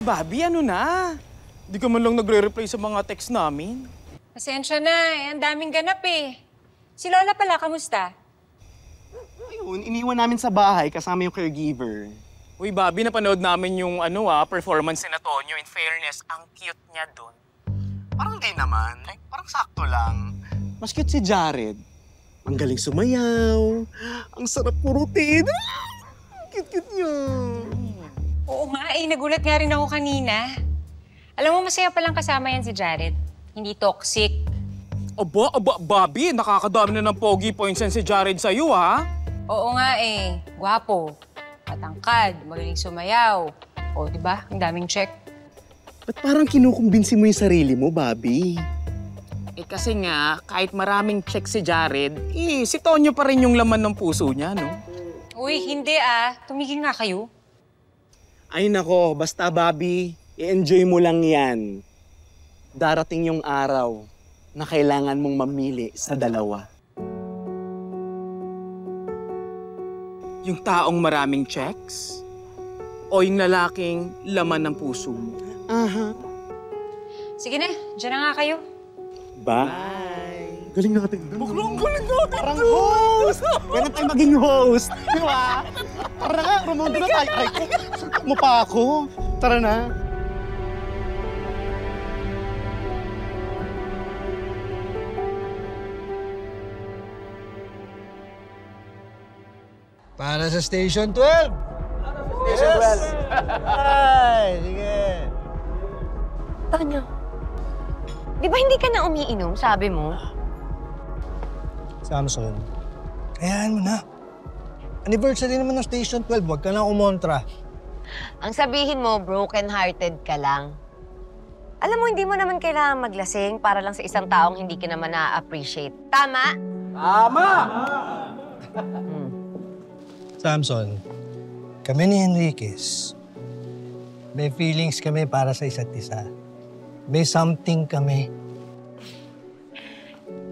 Bobby, ano na? Di ka man lang nagre-reply sa mga text namin. Pasensya na, ang daming ganap eh. Si Lola pala, kamusta? Ayun, iniwan namin sa bahay kasama yung caregiver. Uy, Bobby, napanood namin yung performance ni Tonyo. In fairness, ang cute niya doon. Parang di naman. Like, parang sakto lang. Mas cute si Jared. Ang galing sumayaw. Ang sarap kurutin. Cute-cute niya. Oo nga eh, nagulat nga rin ako kanina. Alam mo, masaya palang kasama yan si Jared. Hindi toxic. Aba, Bobby, nakakadami na ng pogi points yan si Jared sa'yo, ha? Oo nga eh, gwapo, matangkad, magaling sumayaw. O, di ba? Ang daming check. Ba't parang kinukumbinsi mo yung sarili mo, Bobby? Eh kasi nga, kahit maraming check si Jared, si Tonyo pa rin yung laman ng puso niya, no? Uy, hindi ah. Tumigil nga kayo. Ay nako, basta Bobby, i-enjoy mo lang yan. Darating yung araw na kailangan mong mamili sa dalawa. Yung taong maraming checks? O yung lalaking laman ng puso mo? Aha. Sige na, dyan na nga kayo. Bye! Galing natin doon. Galing natin parang host! Pwede tayo maging host. Di ba? Tara na nga, rumondo na tayo. Ay, sakit mo pa ako. Tara na. Para sa Station 12! Station 12! Ay, sige. Tonyo, di ba hindi ka na umiinom, sabi mo? Samson, hayaan mo na. Anniversary naman ng Station 12, huwag ka na kumontra. Ang sabihin mo, broken-hearted ka lang. Alam mo, hindi mo naman kailangan maglasing para lang sa isang taong hindi ka naman na-appreciate. Tama? Tama! Samson, kami ni Enriquez, may feelings kami para sa isa't isa. May something kami.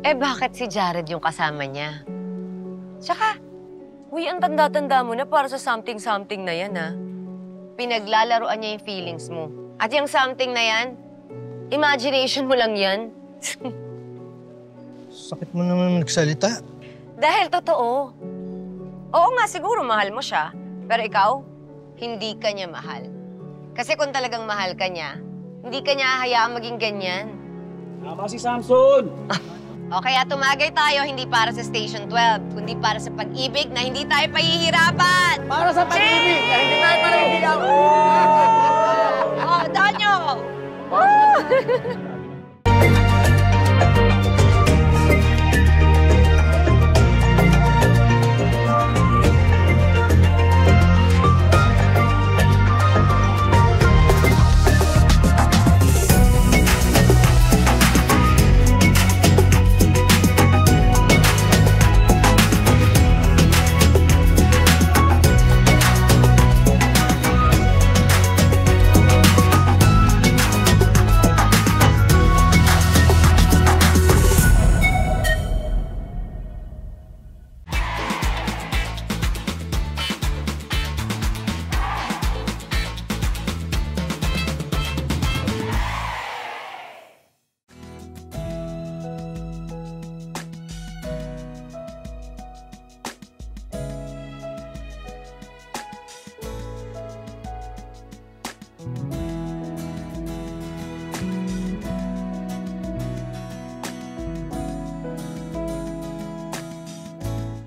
Eh, bakit si Jared yung kasama niya? Tsaka, uy, ang tanda-tanda mo na para sa something-something na yan, ha? Pinaglalaroan niya yung feelings mo. At yung something na yan, imagination mo lang yan. Sakit mo naman magsalita. Dahil totoo. Oo nga, siguro mahal mo siya. Pero ikaw, hindi ka niya mahal. Kasi kung talagang mahal ka niya, hindi ka niya hayaang maging ganyan. Tama si Samson! O kaya tumagay tayo hindi para sa Station 12, kundi para sa pag-ibig na hindi tayo pahihirapan! Para sa pag-ibig na hindi tayo parang Oh, Tonyo!